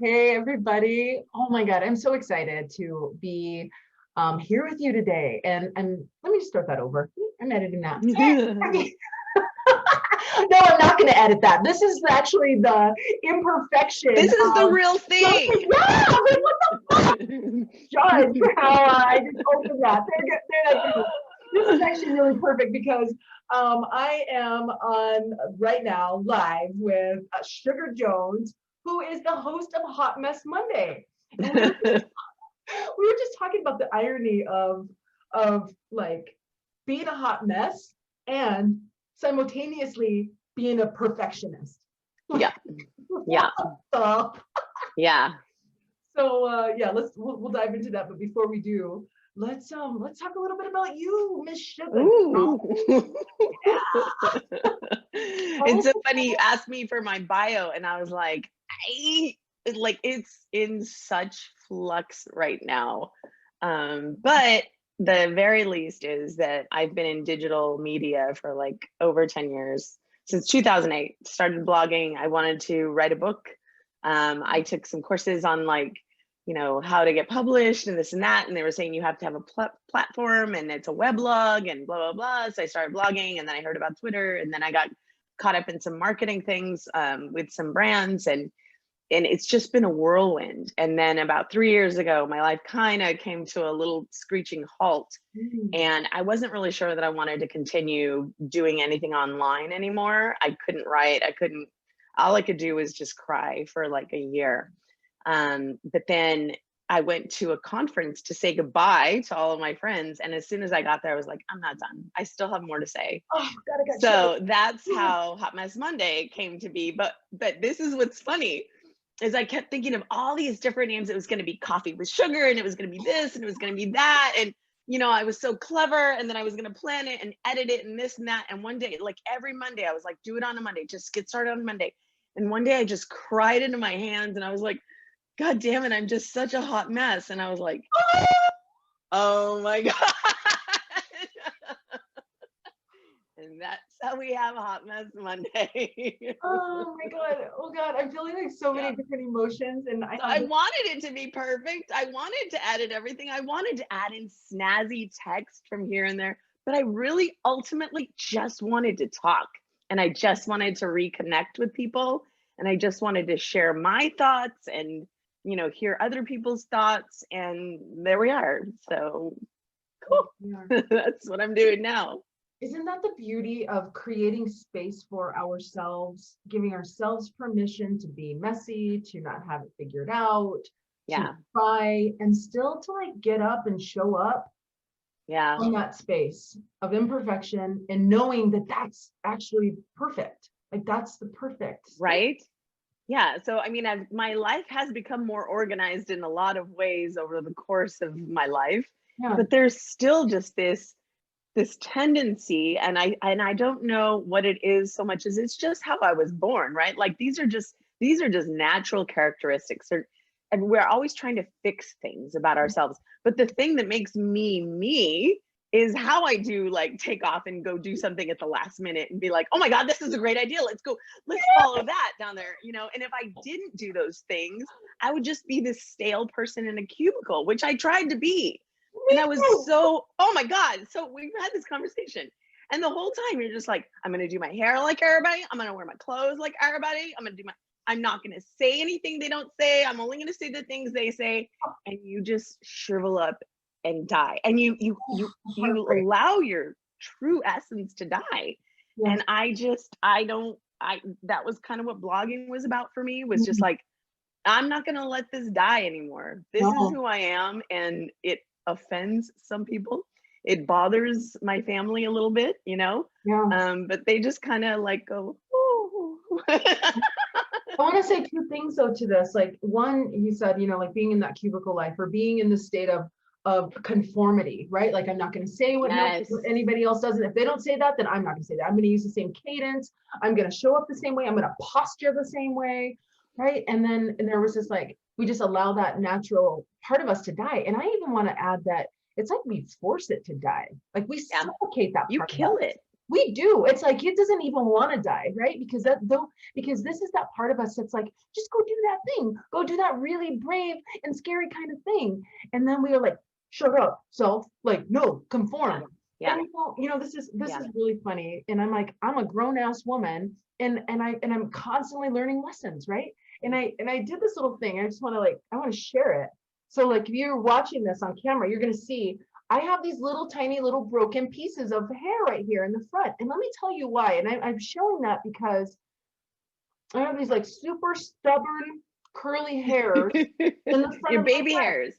Hey, everybody. Oh my God, I'm so excited to be here with you today. And let me just start that over. I'm editing that. No, I'm not going to edit that. This is actually the imperfection. This is the real thing. Yeah, I mean, what the fuck? Judge how I just opened that. There I go. This is actually really perfect because I am on right now live with Sugar Jones, who is the host of Hot Mess Monday. And we were just talking about the irony of like being a hot mess and simultaneously being a perfectionist. Yeah. Yeah. So yeah, we'll dive into that. But before we do, let's talk a little bit about you, Miss Sugar. It's so funny. You asked me for my bio, and I was like, it's in such flux right now. But the very least is that I've been in digital media for like over 10 years. Since 2008, started blogging. I wanted to write a book. I took some courses on how to get published and this and that. And they were saying you have to have a platform and it's a weblog and blah, blah, blah. So I started blogging, and then I heard about Twitter, and then I got caught up in some marketing things with some brands, and it's just been a whirlwind. And then about 3 years ago, my life kind of came to a little screeching halt. And I wasn't really sure that I wanted to continue doing anything online anymore. I couldn't write. All I could do was just cry for like a year. But then I went to a conference to say goodbye to all of my friends. And as soon as I got there, I was like, I'm not done. I still have more to say. So that's how Hot Mess Monday came to be. But this is what's funny, is I kept thinking of all these different names. It was going to be Coffee with Sugar, and it was going to be this, and it was going to be that. And, I was so clever, and then I was going to plan it and edit it and this and that. And one day, like every Monday, I was like, do it on a Monday, just get started on Monday. And one day I just cried into my hands, and I was like, God damn it, I'm just such a hot mess. And I was like, oh my God. And that's how we have Hot Mess Monday. Oh my God, I'm feeling like so many different emotions. And I wanted it to be perfect. I wanted to edit everything. I wanted to add in snazzy text from here and there, but I really ultimately just wanted to talk, and I just wanted to reconnect with people, and I just wanted to share my thoughts and hear other people's thoughts, and there we are. So cool. That's what I'm doing now. Isn't that the beauty of creating space for ourselves, giving ourselves permission to be messy, to not have it figured out, to try, and still to like get up and show up in that space of imperfection, and knowing that that's actually perfect. Like that's the perfect space. Right? Yeah. So, I mean, my life has become more organized in a lot of ways over the course of my life, but there's still just this tendency, and I don't know what it is so much as it's just how I was born, right? Like these are just natural characteristics, and we're always trying to fix things about ourselves. But the thing that makes me is how I do like take off and go do something at the last minute and be like, oh my God, this is a great idea. Let's go, let's follow that down there, And if I didn't do those things, I would just be this stale person in a cubicle, which I tried to be. And I was so, oh my God. So we've had this conversation, and the whole time you're just like, I'm going to do my hair like everybody. I'm going to wear my clothes like everybody. I'm not going to say anything they don't say. I'm only going to say the things they say. And you just shrivel up and die. And you allow your true essence to die. And that was kind of what blogging was about for me, was just like, I'm not going to let this die anymore. This is who I am. And it offends some people. It bothers my family a little bit, but they just kind of like go, oh. I want to say two things though to this. Like one, you said, like being in that cubicle life, or being in the state of conformity, right? Like I'm not going to say what anybody else does. And if they don't say that, then I'm not going to say that. I'm going to use the same cadence. I'm going to show up the same way. I'm going to posture the same way, right? And there was this like, we just allow that natural part of us to die. And I even want to add that it's like we force it to die. Like we suffocate that part. You kill it. We do. It's like it doesn't even want to die, right? Because because this is that part of us that's like, just go do that thing, go do that really brave and scary kind of thing. And then we are like, shut up, self, like, no, conform. Yeah. And this is Yeah. really funny. And I'm like, I'm a grown-ass woman, and I'm constantly learning lessons, right? And I did this little thing. I just want to I want to share it. So like if you're watching this on camera, you're gonna see I have these little tiny little broken pieces of hair right here in the front. And let me tell you why. And I'm showing that because I have these like super stubborn curly hairs in the front Your of my baby head. hairs.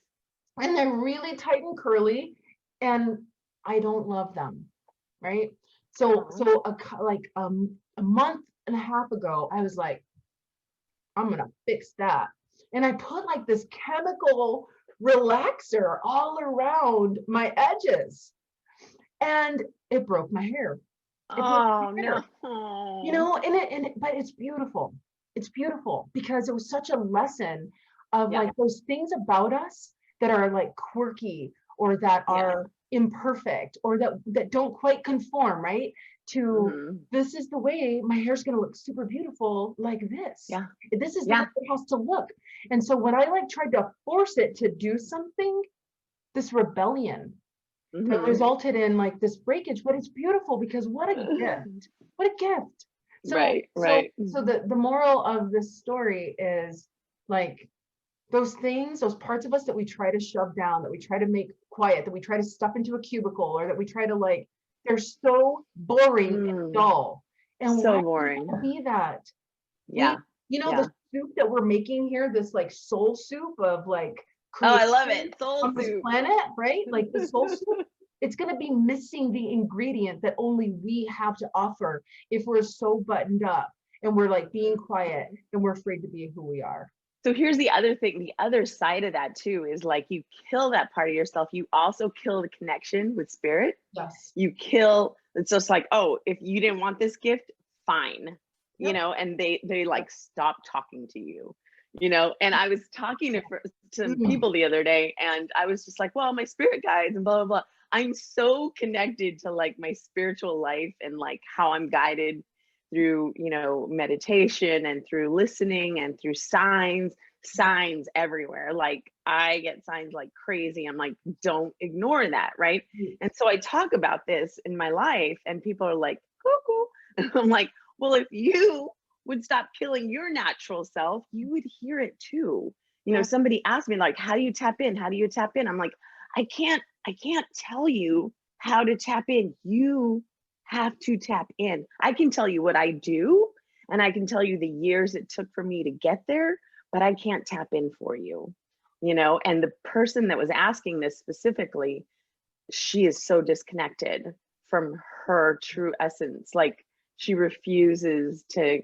And they're really tight and curly, and I don't love them, right? So a month and a half ago, I was like, I'm gonna fix that. And I put like this chemical relaxer all around my edges, and it broke my hair. It broke Oh my hair. no. But it's beautiful. It's beautiful because it was such a lesson of Yeah. like those things about us that are like quirky or that are imperfect or that don't quite conform, right? To this is the way my hair's gonna look super beautiful like this. Yeah. This is the way it has to look. And so when I like tried to force it to do something, this rebellion that resulted in like this breakage, but it's beautiful because what a gift. What a gift. So right. so the moral of this story is like those things, those parts of us that we try to shove down, that we try to make quiet, that we try to stuff into a cubicle, or that we try to like, they're so boring and dull. And so why boring. be that? Yeah. The soup that we're making here, this like soul soup of like I love it. Soul on this soup. planet, right? Like the soul soup, it's going to be missing the ingredient that only we have to offer if we're so buttoned up and we're like being quiet and we're afraid to be who we are. So here's the other thing, the other side of that too is like you kill that part of yourself, you also kill the connection with spirit. Yes. You kill, it's just like, oh, if you didn't want this gift, fine. And they like stop talking to you, and I was talking to people the other day, and I was just like, well, my spirit guides and blah, blah, blah. I'm so connected to like my spiritual life and like how I'm guided through, meditation and through listening and through signs everywhere. Like I get signs like crazy. I'm like, don't ignore that. Right. And so I talk about this in my life and people are like, cuckoo. And I'm like, well, if you would stop killing your natural self, you would hear it too. Somebody asked me like, how do you tap in? How do you tap in? I'm like, I can't tell you how to tap in. You have to tap in. I can tell you what I do, and I can tell you the years it took for me to get there, but I can't tap in for you, and the person that was asking this specifically, she is so disconnected from her true essence. Like she refuses to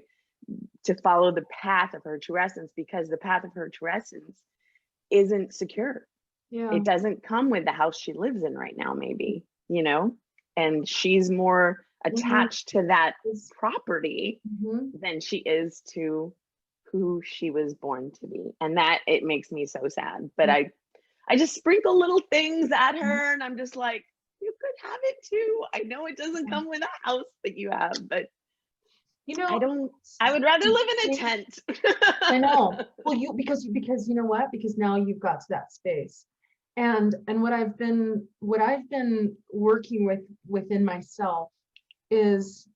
follow the path of her true essence because the path of her true essence isn't secure. It doesn't come with the house she lives in right now, maybe, and she's more attached to that property than she is to who she was born to be. And that it makes me so sad. But I just sprinkle little things at her and I'm just like, you could have it too. I know it doesn't come with a house that you have, but I would rather live in a tent. I know. Well, because you know what? Because now you've got to that space. And what I've been working with within myself is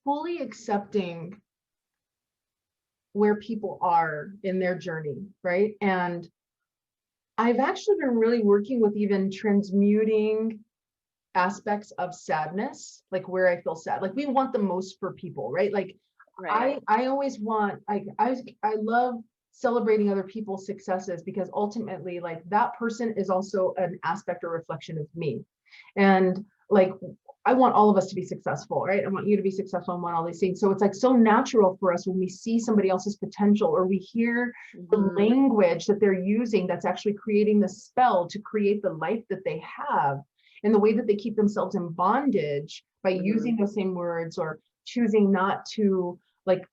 fully accepting where people are in their journey, right? And I've actually been really working with even transmuting aspects of sadness, like where I feel sad. Like we want the most for people, right? Like I always want, I love celebrating other people's successes because ultimately like that person is also an aspect or reflection of me. And like I want all of us to be successful, right? I want you to be successful. I want all these things. So it's like so natural for us when we see somebody else's potential or we hear the language that they're using that's actually creating the spell to create the life that they have, and the way that they keep themselves in bondage by using those same words or choosing not to like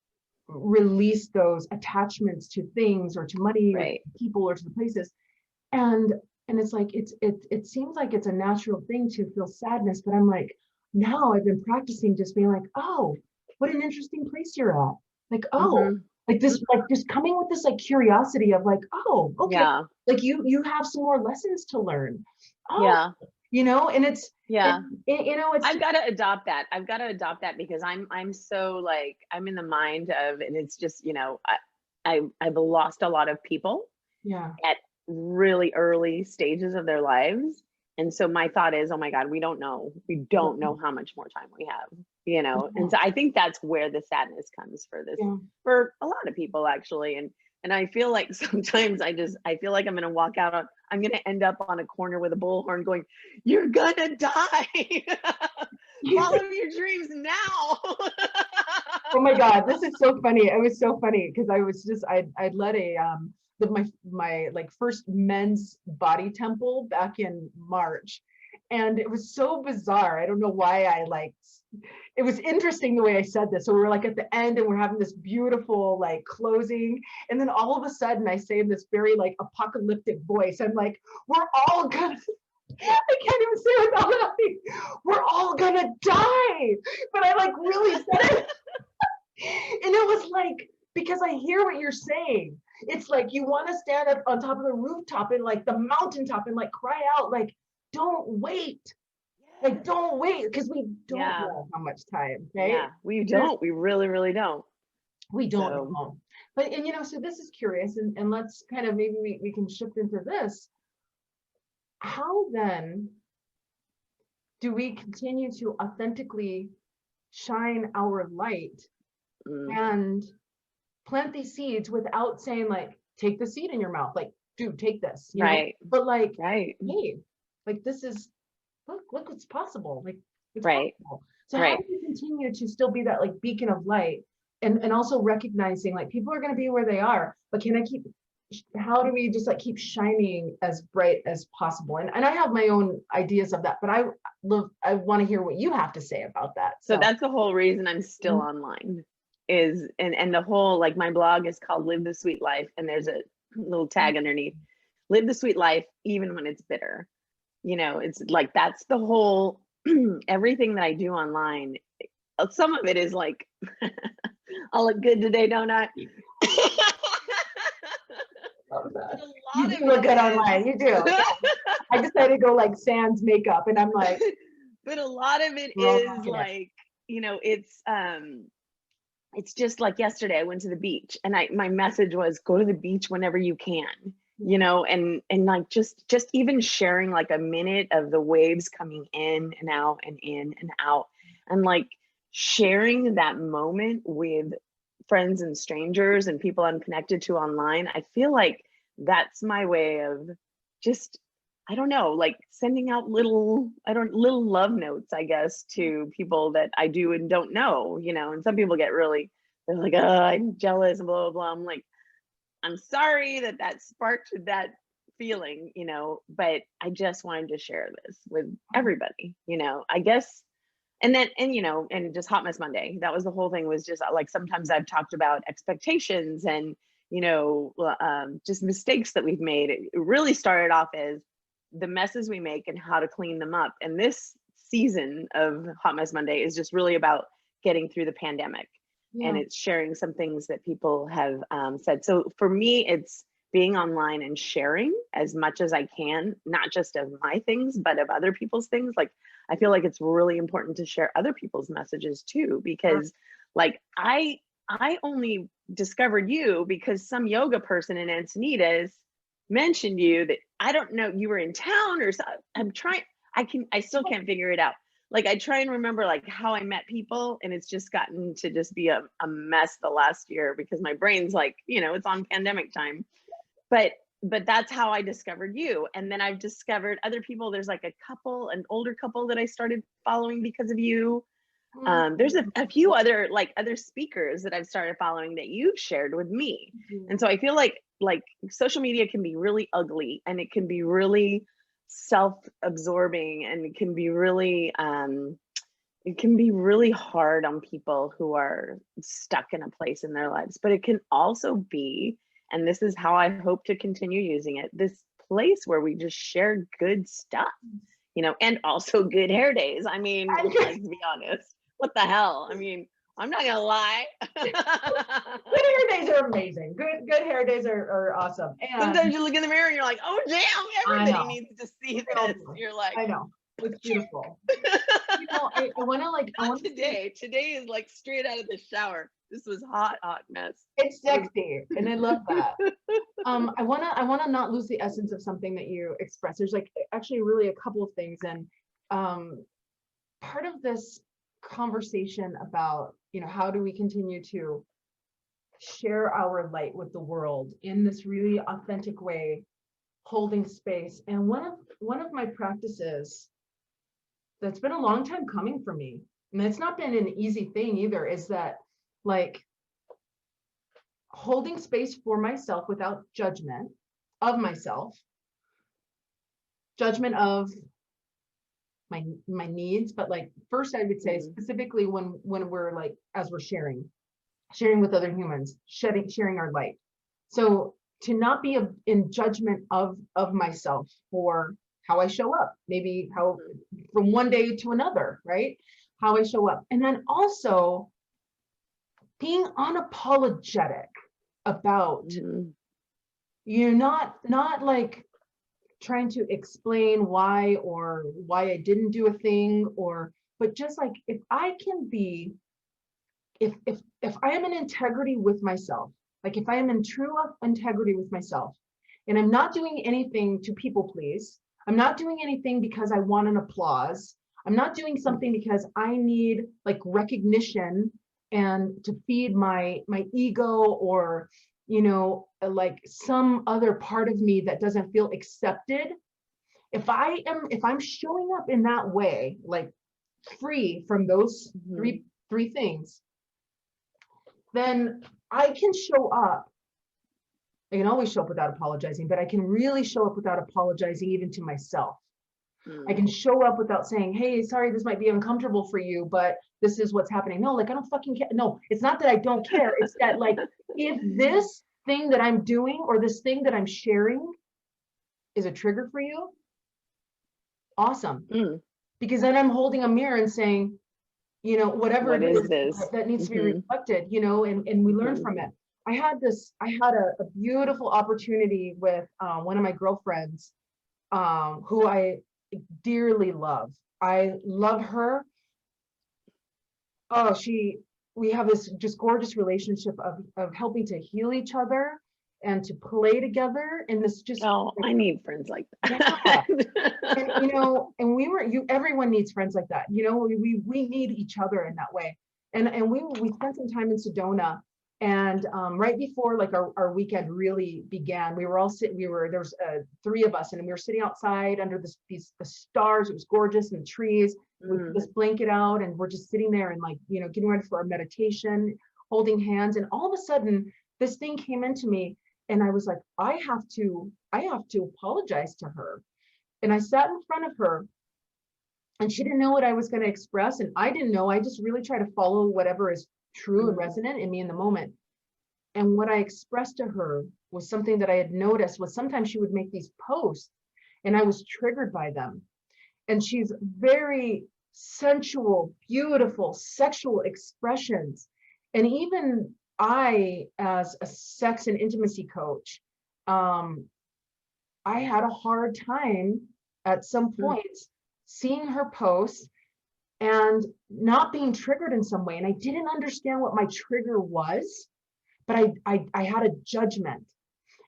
release those attachments to things or to money or to people or to the places. And it's like it seems like it's a natural thing to feel sadness, but I'm like, now I've been practicing just being like, oh, what an interesting place you're at. Like, oh, Mm-hmm. like this, like just coming with this like curiosity of like, oh, okay, Yeah. like you have some more lessons to learn. Oh, Yeah. and it's Yeah. it's I've just got to adopt that. I've got to adopt that because I'm so like I'm in the mind of, and it's just, I've lost a lot of people yeah, at really early stages of their lives. And so my thought is, oh my God, we don't know. We yeah, don't know how much more time we have. And yeah, so I think that's where the sadness comes for this, yeah. for a lot of people actually. And I feel like sometimes I feel like I'm gonna walk out on, I'm gonna end up on a corner with a bullhorn going, you're gonna die. Follow your dreams now. Oh my God, this is so funny. It was so funny because I'd led my like first men's body temple back in March. And it was so bizarre. I don't know why it was interesting the way I said this. So we were like at the end and we're having this beautiful like closing. And then all of a sudden I say in this very like apocalyptic voice, I'm like, we're all gonna I can't even say it without laughing. We're all gonna die. But I like really said it. And it was like, because I hear what you're saying. It's like you want to stand up on top of the rooftop and like the mountaintop and like cry out, like, don't wait. Like, don't wait, because we don't Yeah. know how much time, right? Yeah. We There's, don't. We really, really don't. we don't So know. But, and so this is curious, and let's kind of maybe we can shift into this. How then do we continue to authentically shine our light mm, and plant these seeds without saying like, take the seed in your mouth, like, dude, take this, right. but like, Right. hey, like this is, look what's possible, like it's Right. possible. So how Right. do you continue to still be that like beacon of light, and also recognizing like people are going to be where they are, but can I keep, how do we just like keep shining as bright as possible? And I have my own ideas of that, but I want to hear what you have to say about that. So So that's the whole reason I'm still online is, and the whole, like my blog is called Live the Sweet Life. And there's a little tag underneath, live the sweet life, even when it's bitter. It's like, that's the whole, everything that I do online. Some of it is like, I'll look good today, don't I? But a you lot do of look it good is, online, you do. I decided to go like sans makeup, and I'm like, but a lot of it is rocking it. like, it's just like yesterday I went to the beach and my message was go to the beach whenever you can, and like just even sharing like a minute of the waves coming in and out and in and out, and like sharing that moment with friends and strangers and people I'm connected to online. I feel like that's my way of just, I don't know, like sending out little love notes, I guess, to people that I do and don't know, and some people get really, they're like, oh, I'm jealous, blah, blah, blah. I'm like, I'm sorry that sparked that feeling, but I just wanted to share this with everybody, I guess. And then, and just Hot Mess Monday, that was the whole thing, was just like, sometimes I've talked about expectations and, just mistakes that we've made. It really started off as the messes we make and how to clean them up. And this season of Hot Mess Monday is just really about getting through the pandemic. And Yeah. it's sharing some things that people have said. So for me, it's being online and sharing as much as I can, not just of my things, but of other people's things. Like, I feel like it's really important to share other people's messages too, because like I only discovered you because some yoga person in Encinitas mentioned you, that I don't know, you were in town or so. I'm trying, I still can't figure it out. Like I try and remember like how I met people, and it's just gotten to just be a mess the last year because my brain's like, it's on pandemic time. But that's how I discovered you. And then I've discovered other people. There's like an older couple that I started following because of you. There's a few other speakers that I've started following that you've shared with me. And so I feel like social media can be really ugly, and it can be really self-absorbing, and it can be really hard on people who are stuck in a place in their lives. But it can also be, and this is how I hope to continue using it, this place where we just share good stuff, you know, and also good hair days. I mean, let's be honest. What the hell? I mean, I'm not gonna lie. Good hair days are amazing. Good hair days are awesome. And sometimes you look in the mirror and you're like, oh damn, everybody needs to see this. You're like, I know. It's beautiful. You know, I want to today is like straight out of the shower. This was hot mess. It's sexy, and I love that. I wanna not lose the essence of something that you express. There's like actually really a couple of things, and part of this conversation about, you know, how do we continue to share our light with the world in this really authentic way, holding space. And one of my practices that's been a long time coming for me, and it's not been an easy thing either, is that like holding space for myself without judgment of myself, judgment of my needs. But like first I would say specifically when we're like, as we're sharing with other humans, sharing our light. So to not be in judgment of myself for how I show up, maybe how from one day to another, right? How I show up. And then also being unapologetic about, you're not like trying to explain why I didn't do a thing, but just like, if I can be, if I am in integrity with myself, like if I am in true integrity with myself, and I'm not doing anything to people please, I'm not doing anything because I want an applause, I'm not doing something because I need like recognition and to feed my ego, or, you know, like some other part of me that doesn't feel accepted. If I'm showing up in that way, like free from those three things, then I can show up. I can always show up without apologizing, but I can really show up without apologizing even to myself. I can show up without saying, hey, sorry, this might be uncomfortable for you, but this is what's happening. No, like I don't fucking care. No, it's not that I don't care. It's that like, if this thing that I'm doing or this thing that I'm sharing is a trigger for you, awesome. Because then I'm holding a mirror and saying, you know, whatever it is that needs to be reflected, you know, and we learn from it. I had a beautiful opportunity with one of my girlfriends who I dearly love. I love her. Oh, we have this just gorgeous relationship of helping to heal each other and to play together in this just. Oh, I need friends like that. Yeah. And you know, and everyone needs friends like that. You know, we need each other in that way. And we spent some time in Sedona, and right before like our weekend really began, there was three of us, and we were sitting outside under the stars. It was gorgeous, and the trees. We put this blanket out, and we're just sitting there and like, you know, getting ready for our meditation, holding hands. And all of a sudden this thing came into me, and I was like, I have to apologize to her. And I sat in front of her, and she didn't know what I was going to express, and I didn't know. I just really try to follow whatever is true and resonant in me in the moment. And what I expressed to her was something that I had noticed was sometimes she would make these posts, and I was triggered by them. And she's very sensual, beautiful, sexual expressions. And even I, as a sex and intimacy coach, I had a hard time at some points seeing her posts and not being triggered in some way. And I didn't understand what my trigger was, but I had a judgment.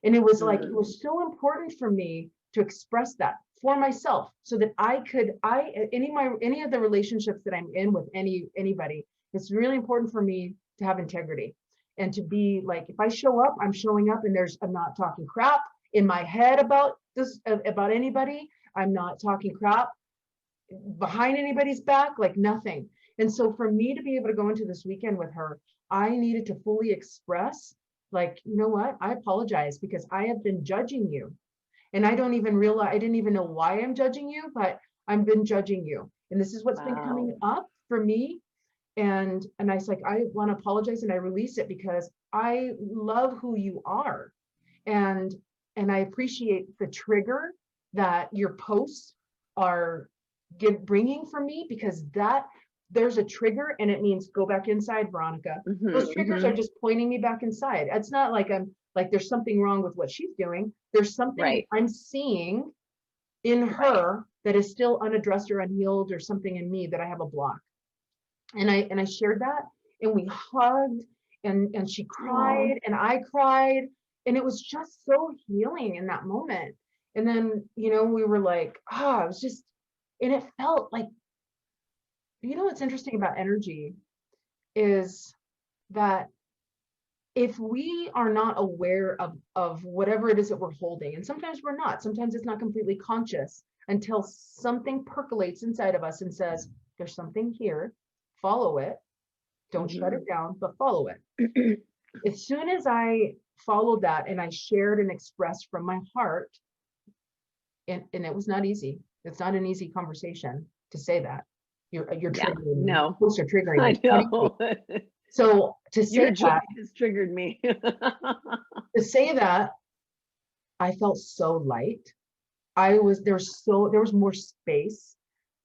And it was like, it was so important for me to express that for myself, so that any of the relationships that I'm in with anybody, it's really important for me to have integrity and to be like, if I show up, I'm showing up, and I'm not talking crap in my head about anybody. I'm not talking crap behind anybody's back, like nothing. And so for me to be able to go into this weekend with her, I needed to fully express, like, you know what, I apologize because I have been judging you. And I didn't even know why I'm judging you, but I've been judging you. And this is what's been coming up for me. And I was like, I want to apologize, and I release it because I love who you are. And I appreciate the trigger that your posts are bringing for me, because there's a trigger and it means go back inside, Veronica. Those triggers are just pointing me back inside. It's not like I'm like there's something wrong with what she's doing. There's something Right. I'm seeing in her that is still unaddressed or unhealed, or something in me that I have a block. And I shared that, and we hugged, and she cried and I cried, and it was just so healing in that moment. And then, we were like, it was just, and it felt like, what's interesting about energy is that if we are not aware of whatever it is that we're holding, and sometimes we're not, sometimes it's not completely conscious until something percolates inside of us and says, there's something here, follow it. Don't shut it down, but follow it. As soon as I followed that and I shared and expressed from my heart, and it was not easy. It's not an easy conversation to say that. You're triggering me. No. Folks are triggering I me. know. So to say Your that, has triggered me. I felt so light. There was more space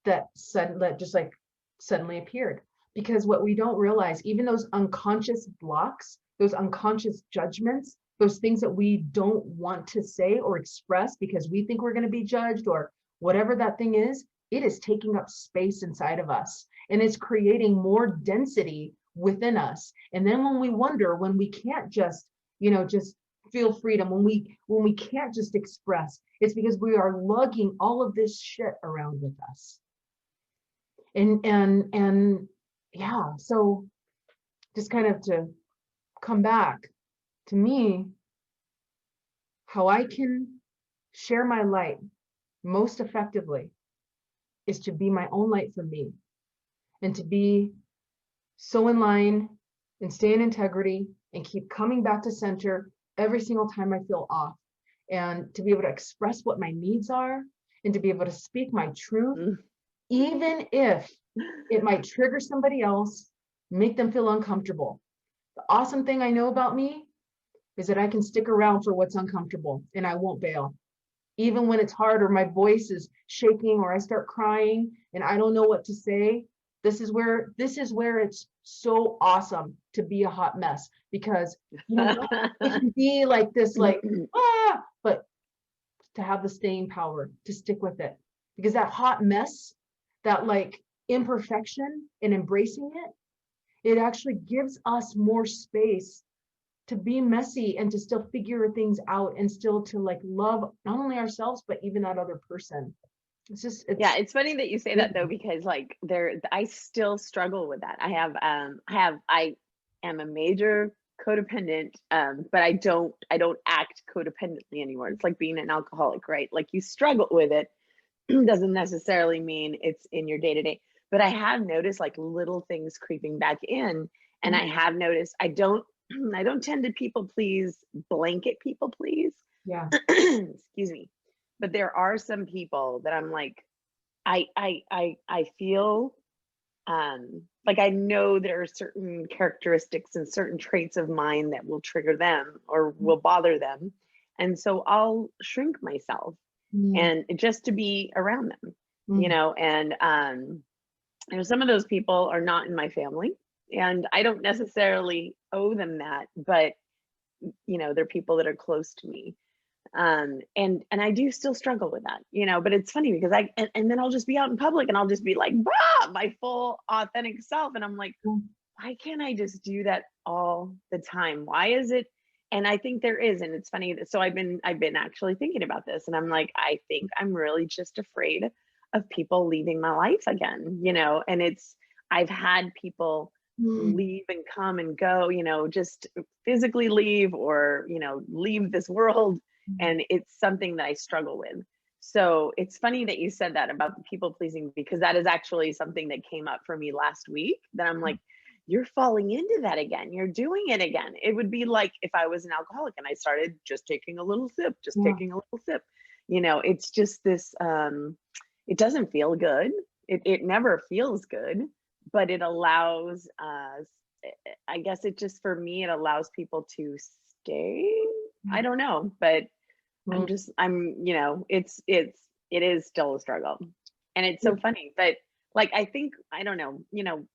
that suddenly appeared. Because what we don't realize, even those unconscious blocks, those unconscious judgments, those things that we don't want to say or express because we think we're going to be judged, or whatever that thing is, it is taking up space inside of us, and it's creating more density within us. And then when we wonder, when we can't just feel freedom, when we can't just express, it's because we are lugging all of this shit around with us. And yeah, so just kind of to come back to me, how I can share my light most effectively is to be my own light for me, and to be so in line and stay in integrity and keep coming back to center every single time I feel off, and to be able to express what my needs are, and to be able to speak my truth, even if it might trigger somebody else, make them feel uncomfortable. The awesome thing I know about me is that I can stick around for what's uncomfortable, and I won't bail. Even when it's hard, or my voice is shaking, or I start crying and I don't know what to say, this is where it's so awesome to be a hot mess, because it can be like this, but to have the staying power to stick with it, because that hot mess, that imperfection, and embracing it actually gives us more space to be messy and to still figure things out, and still to love not only ourselves but even that other person. Yeah, it's funny that you say that though, because I still struggle with that. I am a major codependent, but I don't act codependently anymore. It's like being an alcoholic, right? Like, you struggle with it doesn't necessarily mean it's in your day to day. But I have noticed little things creeping back in, and I have noticed I don't tend to people please, blanket people please. Yeah. Excuse me. But there are some people that I'm like, I feel like I know there are certain characteristics and certain traits of mine that will trigger them or will bother them. And so I'll shrink myself and just to be around them, and some of those people are not in my family, and I don't necessarily owe them that, but they're people that are close to me. And I do still struggle with that, but it's funny because and then I'll just be out in public and I'll just be like, my full authentic self. And I'm like, why can't I just do that all the time? Why is it? And I think there is, and it's funny that, so I've been actually thinking about this, and I'm like, I think I'm really just afraid of people leaving my life again, and I've had people leave and come and go, just physically leave, or, leave this world. And it's something that I struggle with. So it's funny that you said that about the people pleasing, because that is actually something that came up for me last week, that I'm like, you're falling into that again. You're doing it again. It would be like if I was an alcoholic and I started just taking a little sip, taking a little sip. It's just this, it doesn't feel good. It never feels good, but it allows us, I guess it just, for me, it allows people to stay. I don't know, but it is still a struggle. And it's so funny, but like, I think, I don't know,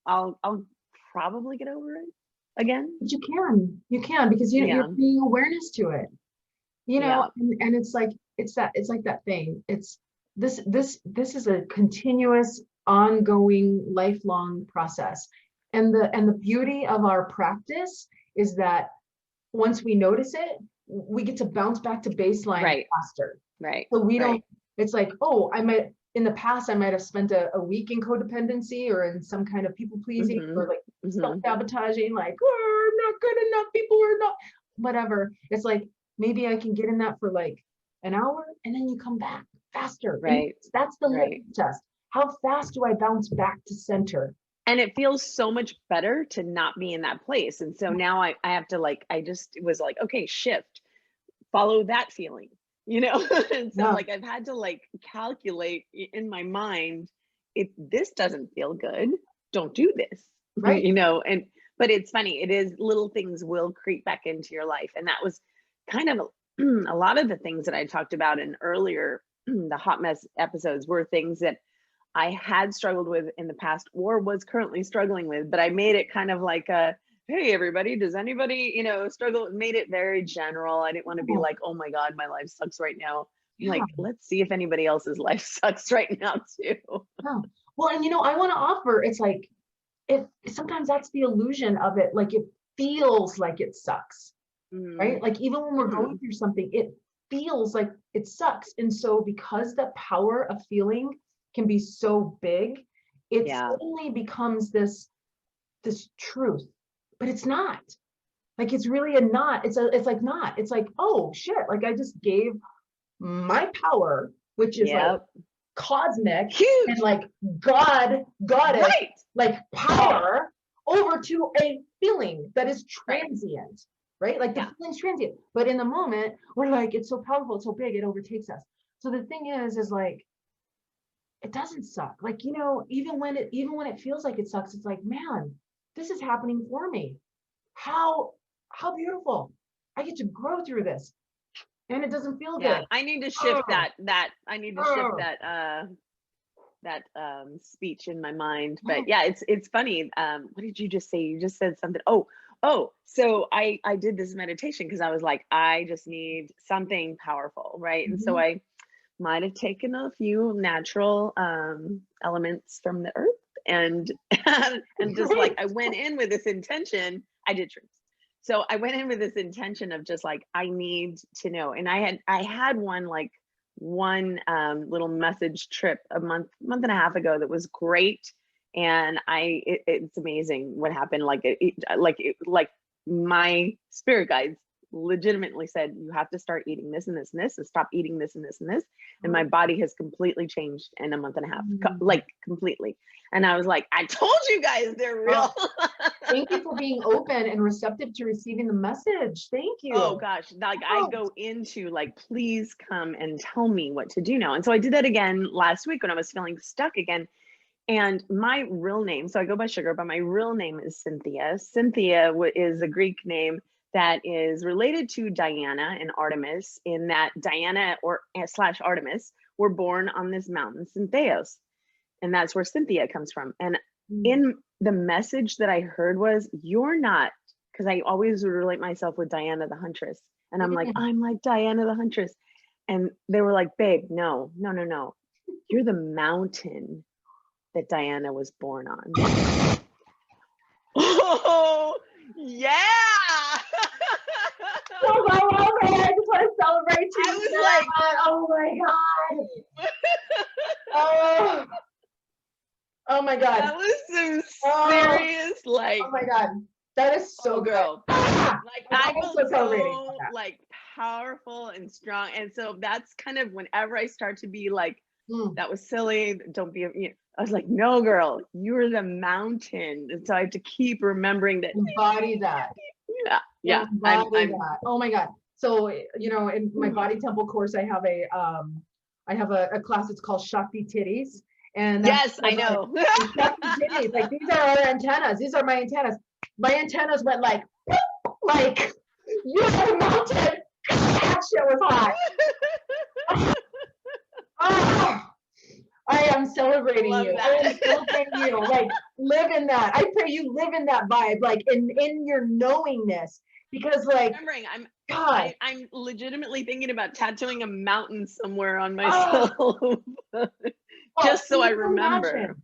I'll probably get over it again. But you can, because you're Yeah. bringing awareness to it, Yeah. and it's like, it's like that thing. It's this is a continuous, ongoing, lifelong process. And the beauty of our practice is that once we notice it, we get to bounce back to baseline Right. faster. Right. So we Right. don't, it's like, oh, in the past, I might have spent a week in codependency or in some kind of people pleasing or like self-sabotaging, like, oh, I'm not good enough, people are not, whatever. It's like, maybe I can get in that for like an hour, and then you come back faster. Right. That's the Right. litmus test. How fast do I bounce back to center? And it feels so much better to not be in that place. And so now I have to like, it was like, okay, shift, follow that feeling, And so Yeah. like, I've had to like calculate in my mind, if this doesn't feel good, don't do this, Right. but it's funny, it is, little things will creep back into your life. And that was kind of a lot of the things that I talked about in earlier, the hot mess episodes, were things that I had struggled with in the past or was currently struggling with, but I made it kind of like hey, everybody, does anybody, struggle? Made it very general. I didn't want to be like, oh my God, my life sucks right now. I'm Yeah. like, let's see if anybody else's life sucks right now too. Yeah. Well, and I want to offer, it's like, sometimes that's the illusion of it. Like, it feels like it sucks, right? Like, even when we're going through something, it feels like it sucks. And so because the power of feeling can be so big, it suddenly becomes this truth, but it's not. Like, it's really not. It's like not. It's like, oh shit, like I just gave my power, which is like cosmic, huge, and like God, goddess, right, like power, over to a feeling that is transient, right? Like, the feeling's transient, but in the moment, we're like, it's so powerful, it's so big, it overtakes us. So the thing is like, it doesn't suck. Like, even when it feels like it sucks, it's like, man, this is happening for me. How beautiful. I get to grow through this. And it doesn't feel good. I need to shift that I need to shift that speech in my mind. But it's funny. What did you just say? You just said something. So I did this meditation because I was like, I just need something powerful, right? And so I might have taken a few natural elements from the earth and just like, I went in with this intention. I did shrooms. So I went in with this intention of just like, I need to know. And I had one little message trip a month and a half ago that was great. And it's amazing what happened. Like my spirit guides legitimately said, you have to start eating this and this and this, and stop eating this and this and this. And my body has completely changed in a month and a half, like completely. And I was like, I told you guys they're real. Thank you for being open and receptive to receiving the message. Thank you. Oh gosh, like I go into like, please come and tell me what to do now. And so I did that again last week when I was feeling stuck again. And my real name, so I go by Sugar, but my real name is Cynthia. Cynthia is a Greek name that is related to Diana and Artemis, in that Diana / Artemis were born on this mountain, Cynthios. And that's where Cynthia comes from. And in the message that I heard was, you're not, because I always would relate myself with Diana the Huntress. And I'm like, I'm like Diana the Huntress. And they were like, babe, no. You're the mountain that Diana was born on. Oh, yeah. I just want to celebrate you. I was like, oh my God. Oh my God. That was some serious, like, oh my God. That is so girl. Like, I feel so like powerful and strong. And so that's kind of whenever I start to be like, that was silly, don't be, I was like, no, girl, you're the mountain. And so I have to keep remembering that. Embody that. Yeah. Embody that. Oh my God. So, in my body temple course, I have a class. It's called Shakti Titties. And yes, I know. Shakti Titties, like, these are our antennas. These are my antennas. My antennas went like, you're the mountain. That shit was hot. Oh, I am celebrating Love you. I that. am celebrating you. Like, live in that. I pray you live in that vibe, like in your knowingness. Because like, Remembering, God, I'm legitimately thinking about tattooing a mountain somewhere on oh, myself, well, just so can I you remember. imagine?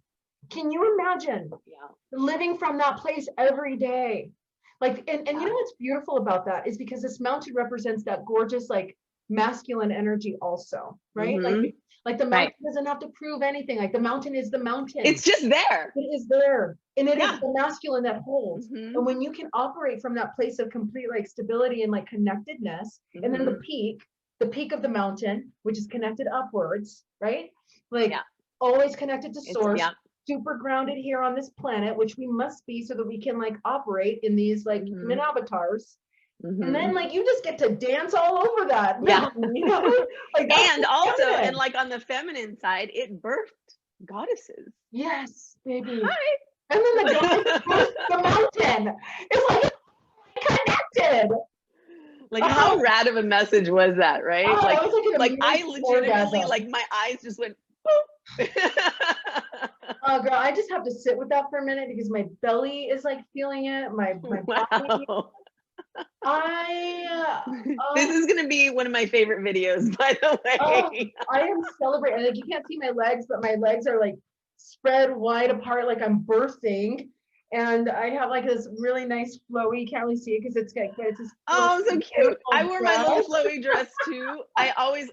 Can you imagine Yeah. living from that place every day? Like, and you Yeah. know what's beautiful about that is because this mountain represents that gorgeous, like masculine energy also, right? Mhm. Like the mountain Right. doesn't have to prove anything. Like the mountain is the mountain. It's just there. It is there, and it is Yeah. the masculine that holds. Mhm. And when you can operate from that place of complete like stability and like connectedness, and then Mhm. the peak of the mountain, which is connected upwards, right? Like Yeah. always connected to It's source, yeah. super grounded here on this planet, which we must be so that we can like operate in these like human Mhm. avatars. And then Mhm. like you just get to dance all over that Yeah. mountain, you know? Like that's And the also, and feminine. like on the feminine side, it birthed goddesses. Yes, baby. Hi. And then the guy first the mountain. It's like connected. Like how Oh, rad of a message was that, right? oh, that was like an Like I amazing legitimately, orgasm. like my eyes just went boop. Oh, girl, I just have to sit with that for a minute because my belly is like feeling it. My body. Wow. I This is gonna be one of my favorite videos, by the oh, way. I am celebrating. Like you can't see my legs, but my legs are like spread wide apart, like I'm birthing. And I have like this really nice flowy. You can't really see it because it's got it's this Oh, so flowy, cute. I beautiful wore my little dress. flowy dress too.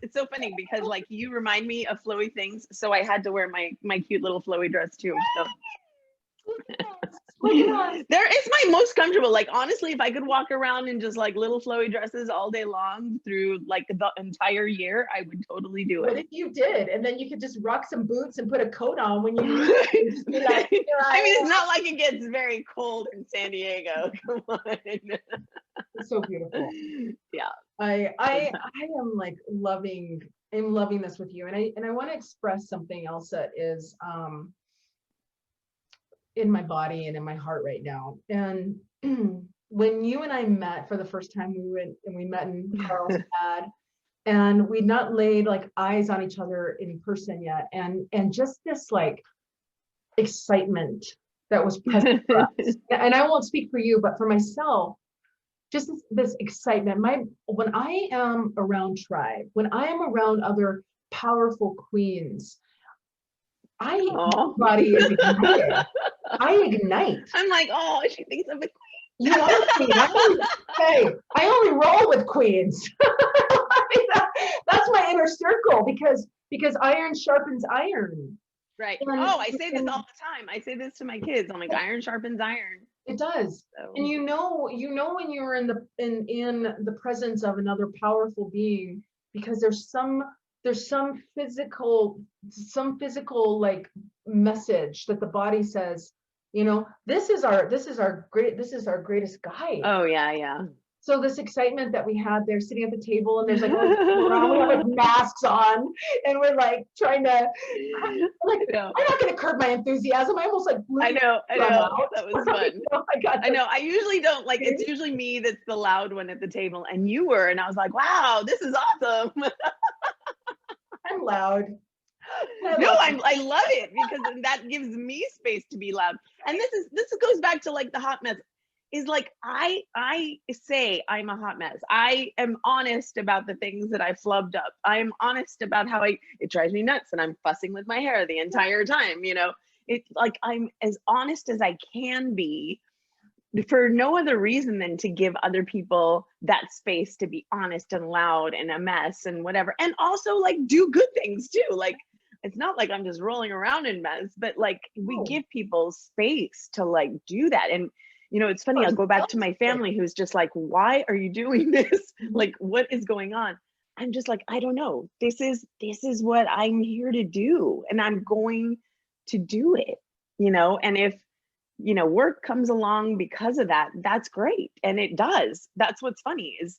It's so funny because like you remind me of flowy things. So I had to wear my cute little flowy dress too. So Look at us. there is my most comfortable. Like honestly, if I could walk around in just like little flowy dresses all day long through like the entire year, I would totally do What it. if you did? And then you could just rock some boots and put a coat on when you need I to and just be like, here mean, I it's not like it gets very cold in San Diego. Come on. am. It's so beautiful. Yeah. I am like I'm loving this with you. And I want to express something else that is in my body and in my heart right now. And when you and I met for the first time, we met in Carlsbad, and we'd not laid like eyes on each other in person yet. And just this like excitement that was present for us. And I won't speak for you, but for myself, just this excitement. When I am around tribe, when I am around other powerful queens, my Oh. body is ignited. I ignite. I'm like, oh, she thinks I'm a You are a queen. I only roll with queens. That's my inner circle because iron sharpens iron. right. And, Oh, I say this and all the time. I say this to my kids. I'm like, iron sharpens iron. it does. So And you know when you're in the presence of another powerful being, because there's some physical like message that the body says, you know, this is our greatest guide. oh yeah, yeah. So this excitement that we had there sitting at the table, and there's like all these people around, we have like masks on, and we're like trying to like, I know. I'm not gonna curb my enthusiasm. I almost like blew I know. I drum know. out. That was fun. I know. I usually don't like. It's usually me that's the loud one at the table, and you were, and I was like, "Wow, this is awesome." I'm loud. No, I love it because then that gives me space to be loud. And this goes back to like the hot mess. Is like I say I'm a hot mess. I am honest about the things that I flubbed up. I'm honest about how it drives me nuts and I'm fussing with my hair the entire time, you know. It's like I'm as honest as I can be for no other reason than to give other people that space to be honest and loud and a mess and whatever. And also like do good things too. Like it's not like I'm just rolling around in mess, but like we give people space to like do that. And you know, it's funny, I'll go back to my family who's just like, why are you doing this? Like, what is going on? I'm just like, I don't know. This is what I'm here to do. And I'm going to do it, you know, and if you know, work comes along because of that, that's great. And it does. That's what's funny is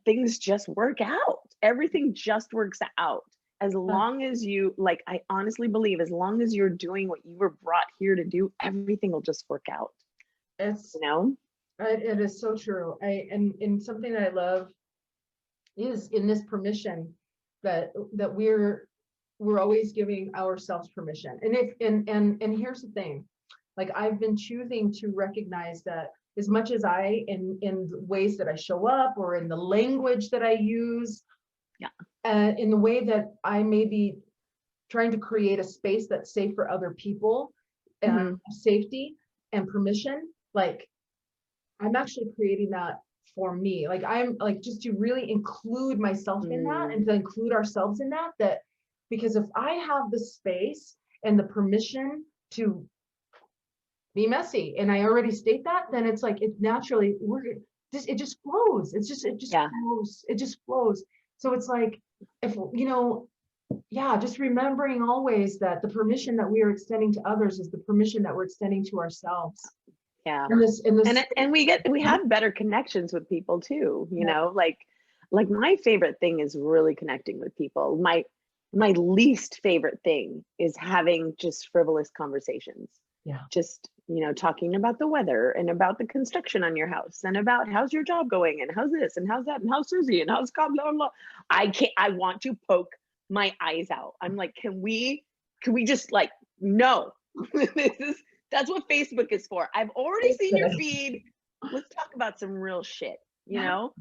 things just work out. Everything just works out. As long as you, like, I honestly believe as long as you're doing what you were brought here to do, everything will just work out. It's, you know? it is so true. And something that I love is in this permission that we're we're always giving ourselves permission. And here's the thing, like I've been choosing to recognize that as much as in ways that I show up or in the language that I use, in the way that I may be trying to create a space that's safe for other people, safety and permission, like I'm actually creating that for me. Like I'm like, just to really include myself in that and to include ourselves in that, because if I have the space and the permission to be messy, and I already state that, then it's like, it naturally, it just flows. It just flows. It just flows. So it's like, if, just remembering always that the permission that we are extending to others is the permission that we're extending to ourselves. Yeah. And we have better connections with people too, you know, like my favorite thing is really connecting with people. My least favorite thing is having just frivolous conversations. Yeah. Just, talking about the weather and about the construction on your house and about how's your job going and how's this and how's that and how's Susie and how's blah, blah, blah. I want to poke my eyes out. I'm like, can we just like, no, that's what Facebook is for. I've already seen your feed. Let's talk about some real shit, you know?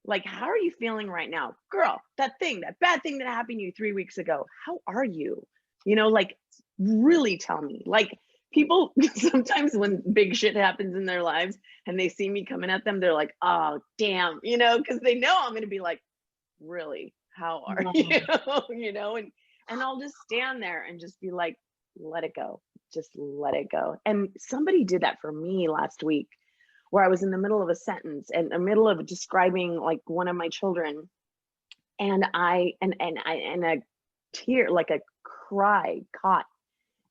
Like, how are you feeling right now? Girl, that bad thing that happened to you 3 weeks ago, how are you? Like, really tell me. Like, people sometimes when big shit happens in their lives and they see me coming at them, they're like, oh, damn, because they know I'm going to be like, really, how are you? And I'll just stand there and just be like, let it go. Just let it go. And somebody did that for me last week, where I was in the middle of a sentence and the middle of describing like one of my children, and a tear, like a cry caught,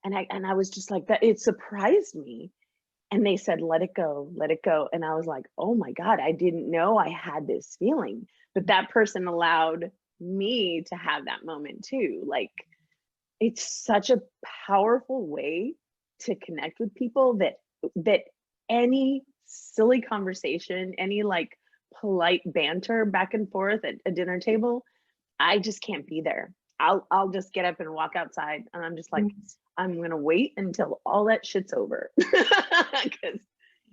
and I was just like that. It surprised me. And they said, let it go, let it go. And I was like, oh my God, I didn't know I had this feeling. But that person allowed me to have that moment too. Like, it's such a powerful way to connect with people that any silly conversation, any like polite banter back and forth at a dinner table, I just can't be there. I'll just get up and walk outside, and I'm just like, I'm gonna wait until all that shit's over, because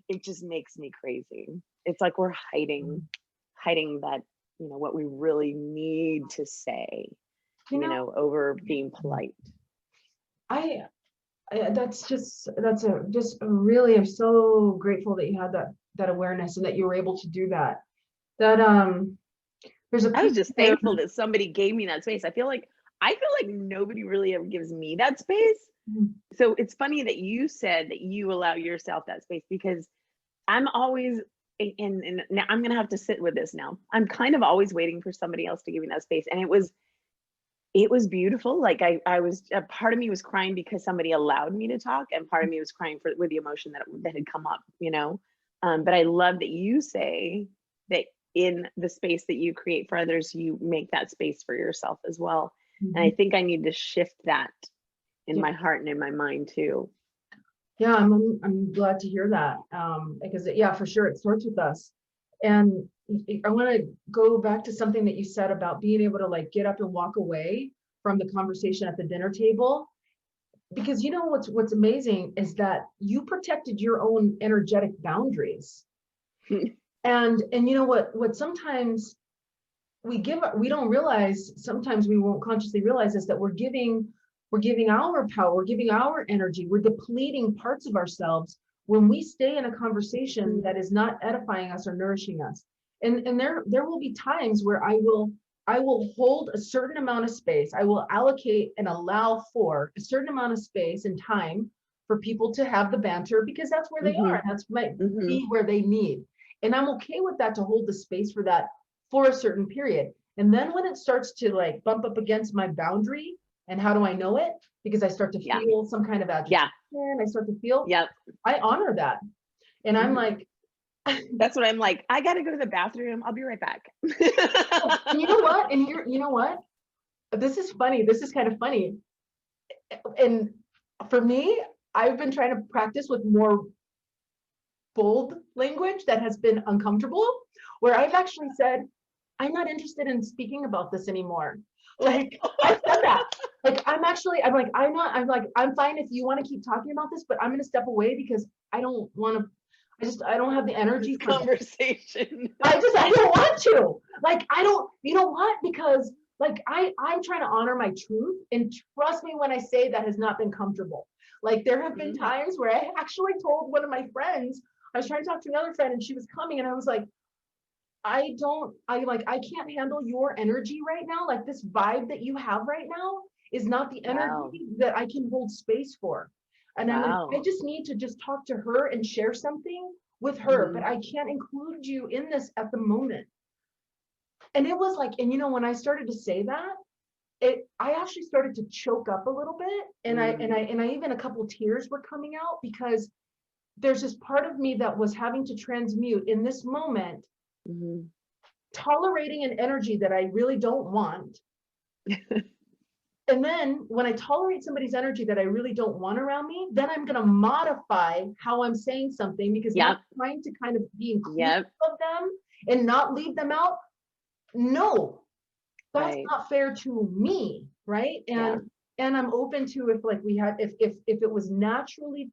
it just makes me crazy. It's like we're hiding that, what we really need to say, over being polite. Really, I'm so grateful that you had that awareness and that you were able to do that. I was just thankful that somebody gave me that space. I feel like nobody really ever gives me that space. So it's funny that you said that you allow yourself that space, because I'm always, and now I'm gonna have to sit with this now. I'm kind of always waiting for somebody else to give me that space. And it was beautiful. Like I was, a part of me was crying because somebody allowed me to talk, and part of me was crying with the emotion that had come up, but I love that you say that in the space that you create for others, you make that space for yourself as well. And I think I need to shift that in my heart and in my mind too. Yeah, I'm glad to hear that, because for sure it starts with us. And I want to go back to something that you said about being able to like get up and walk away from the conversation at the dinner table, because what's amazing is that you protected your own energetic boundaries. and what sometimes we don't realize, sometimes we won't consciously realize, is that we're giving our power, we're giving our energy, we're depleting parts of ourselves when we stay in a conversation that is not edifying us or nourishing us. And there will be times where I will hold a certain amount of space. I will allocate and allow for a certain amount of space and time for people to have the banter, because that's where they are, and that's might be where they need. And I'm okay with that, to hold the space for that for a certain period. And then when it starts to like bump up against my boundary, and how do I know it? Because I start to feel some kind of agitation. I start to feel, I honor that. And I'm like, that's what I'm like, I got to go to the bathroom. I'll be right back. And you know what? And you know what? This is funny. This is kind of funny. And for me, I've been trying to practice with more bold language that has been uncomfortable, where I've actually said, I'm not interested in speaking about this anymore. Like, I said that. Like, I'm like, I'm fine if you want to keep talking about this, but I'm going to step away because I don't want to, I don't have the energy for conversation. I don't want to. Like, I don't, you know what? Because like, I'm trying to honor my truth. And trust me when I say that has not been comfortable. Like, there have been times where I actually told one of my friends, I was trying to talk to another friend and she was coming and I was like, I can't handle your energy right now. Like, this vibe that you have right now is not the energy that I can hold space for. And I'm like, I just need to just talk to her and share something with her, but I can't include you in this at the moment. And it was like, and you know, when I started to say that, I actually started to choke up a little bit. And I even a couple tears were coming out because there's this part of me that was having to transmute in this moment, tolerating an energy that I really don't want. And then when I tolerate somebody's energy that I really don't want around me, then I'm going to modify how I'm saying something because I'm trying to kind of be inclusive of them and not leave them out. No, that's not fair to me, right? And I'm open to if it was naturally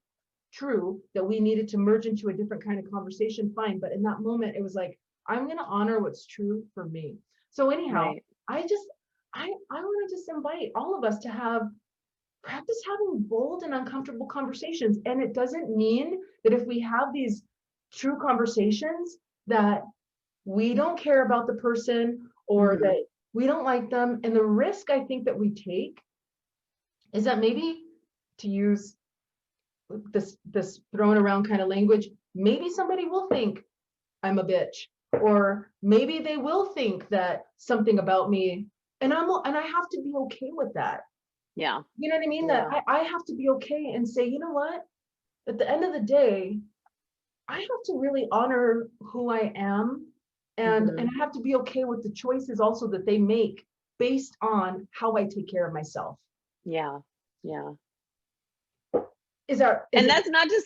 true that we needed to merge into a different kind of conversation, fine. But in that moment, it was like, I'm going to honor what's true for me. So anyhow, I want to just invite all of us to practice having bold and uncomfortable conversations. And it doesn't mean that if we have these true conversations that we don't care about the person or that we don't like them. And the risk I think that we take is that maybe, to use this thrown around kind of language, maybe somebody will think I'm a bitch, or maybe they will think that something about me, and I have to be okay with that. Yeah. You know what I mean? That I have to be okay and say, you know what? At the end of the day, I have to really honor who I am, and I have to be okay with the choices also that they make based on how I take care of myself. Yeah. Yeah. That's not to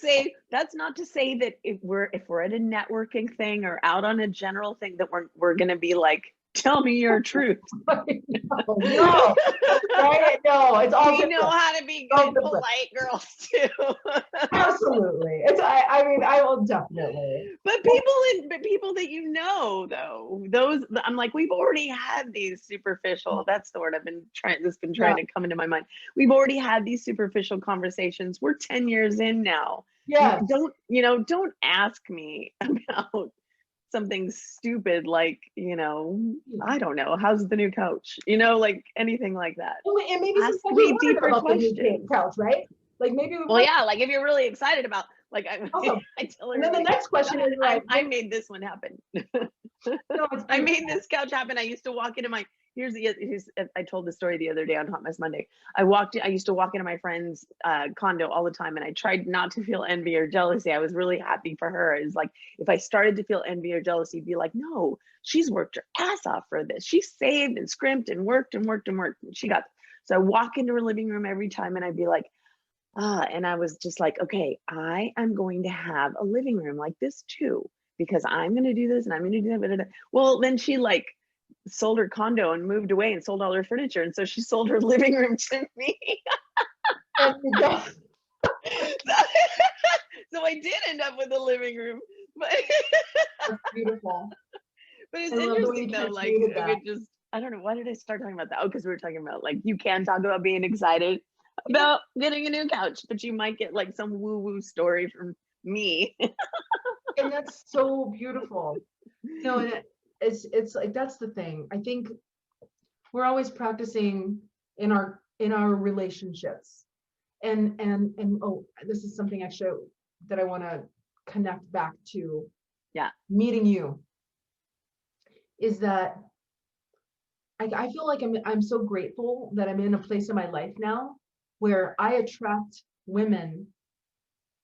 say that if we're at a networking thing or out on a general thing that we're gonna be like, tell me your truth. No, right? No, it's all we know how to be good, polite girls too. Absolutely. I mean, I will definitely. But people that you know, though, those, I'm like, we've already had these superficial, that's the word that's been trying to come into my mind. We've already had these superficial conversations. We're 10 years in now. Yeah. Don't ask me about something stupid like, I don't know, how's the new couch? Like anything like that. And maybe ask me deeper questions. The new couch, right? Like maybe like if you're really excited about, like, I tell her. And then the next question is like, I made this one happen. No, I made this couch happen. I used to walk into my, I told the story the other day on Hot Mess Monday. I used to walk into my friend's condo all the time, and I tried not to feel envy or jealousy. I was really happy for her. It's like, if I started to feel envy or jealousy, be like, no, she's worked her ass off for this. She saved and scrimped and worked and worked and worked. And so I walk into her living room every time and I'd be like, and I was just like, okay, I am going to have a living room like this too, because I'm going to do this and I'm going to do that. Blah, blah, blah. Well, then she sold her condo and moved away and sold all her furniture. And so she sold her living room to me. So I did end up with a living room, but that's beautiful. But it's interesting though, like, I don't know, why did I start talking about that? Oh, because we were talking about, like, you can talk about being excited about getting a new couch, but you might get like some woo-woo story from me. And that's so beautiful. And it's like, that's the thing. I think we're always practicing in our relationships. And this is something actually that I want to connect back to. Yeah. Meeting you is that I feel like I'm so grateful that I'm in a place in my life now where I attract women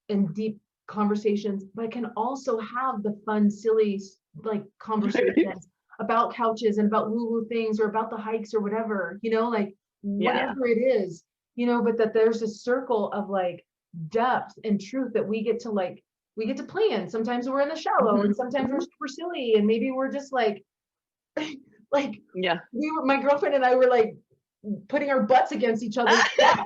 in deep conversations, but I can also have the fun, silly, like, conversations about couches and about woo-woo things or about the hikes or whatever, like whatever it is, but that there's a circle of like depth and truth that we get to play in. Sometimes we're in the shallow and sometimes we're super silly, and maybe we're just like Like, Yeah. my girlfriend and I were like putting our butts against each other's back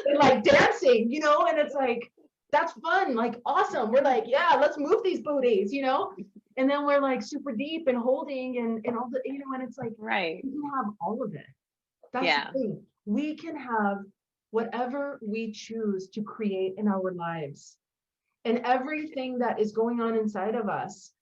and like dancing, you know, and it's like, that's fun, like awesome. We're like, yeah, let's move these booties, you know? And then we're like super deep and holding and all the, you know, and it's like, Right. we can have all of it. That's Yeah. the thing. We can have whatever we choose to create in our lives. And everything that is going on inside of us,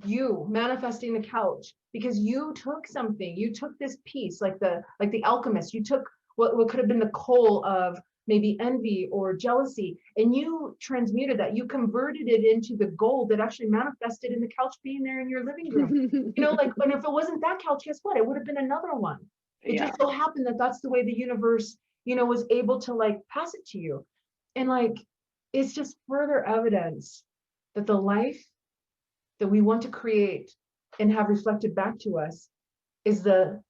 you manifesting the couch, because you took something, you took this piece, like the alchemist, you took what could have been the coal of maybe envy or jealousy, and you transmuted that, you converted it into the gold that actually manifested in the couch being there in your living room. You know, like, and if it wasn't that couch, guess what? It would have been another one. It Yeah. just so happened that that's the way the universe, you know, was able to like pass it to you. And like, it's just further evidence that the life that we want to create and have reflected back to us is the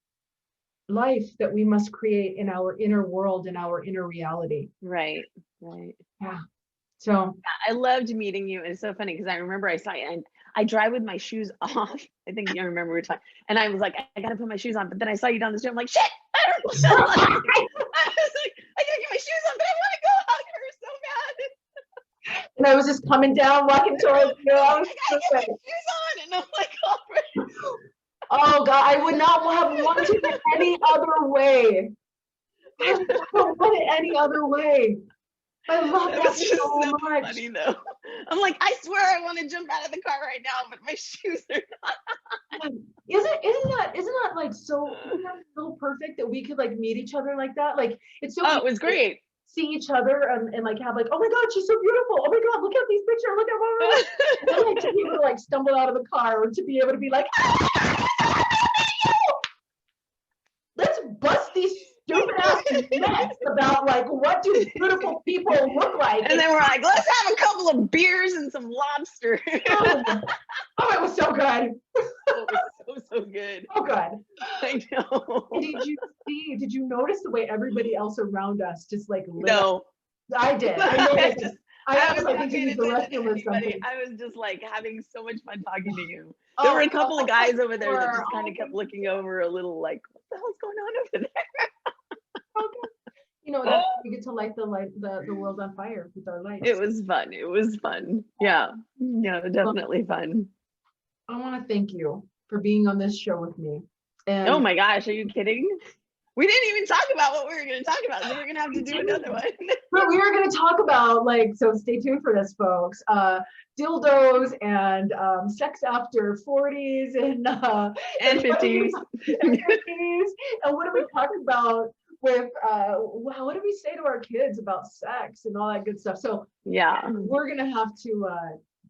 life that we must create in our inner world, in our inner reality. Right. Right. Yeah. So I loved meeting you. It's so funny because I remember I saw you and I drive with my shoes off. I think you remember we were talking. And I was like, I gotta put my shoes on. But then I saw you down the street. I'm like, shit, I don't know. I was like, I gotta get my shoes on, but I want to go hug her so bad. and I was just coming down, walking towards you. I was I gotta get my shoes on. And I'm like, oh God, I would not have wanted it any other way. I would not want it any other way. I love that that was just so so much. funny though. I'm like, I swear I want to jump out of the car right now, but my shoes are not. Isn't that like so, isn't that so perfect that we could like meet each other like that? Like, it's so It was great. see each other and like have like, oh my God, she's so beautiful. Oh my God, look at these pictures. Look at her. And then like to be able to like stumble out of the car, or to be able to be like, let's bust these stupid ass myths about like what do beautiful people look like. And then we're like, let's have a couple of beers and some lobster. Oh, it was so good. It was so good. Oh, good. I know. Did you notice the way everybody else around us just like lit No. up? I did. I noticed. I was like, not did you use the paying attention restroom to or anybody. something? I was just like having so much fun talking to you. There were a couple of guys over there that just kind of kept looking over a little like, what the hell's going on over there? You know, that's we get to light the world on fire with our lights. It was fun. It was fun. Yeah. Yeah, definitely fun. I want to thank you for being on this show with me. And oh my gosh, are you kidding? We didn't even talk about what we were going to talk about, so we're going to have to do another one. But we were going to talk about, like, so stay tuned for this, folks. Dildos and sex after 40s and 50s. And 50s. And what do we talk about with, what do we say to our kids about sex and all that good stuff? So yeah, we're going to have to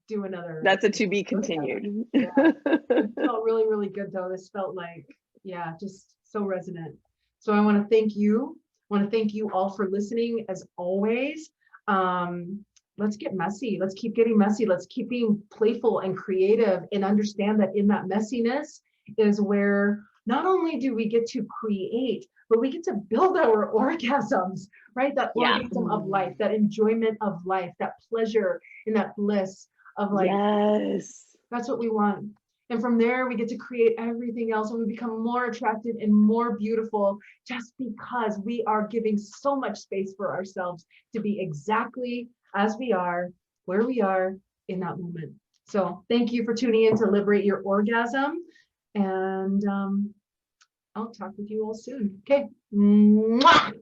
do another. That's a to be continued. Yeah. It felt really, really good, though. This felt like, yeah, just so resonant. So I want to thank you. I want to thank you all for listening, as always. Let's get messy. Let's keep getting messy. Let's keep being playful and creative, and understand that in that messiness is where not only do we get to create, but we get to build our orgasms, right? That orgasm of life, that enjoyment of life, that pleasure and that bliss of like, yes, that's what we want. And from there, we get to create everything else, and we become more attractive and more beautiful, just because we are giving so much space for ourselves to be exactly as we are, where we are in that moment. So thank you for tuning in to Liberate Your Orgasm. And I'll talk with you all soon. Okay. Mwah!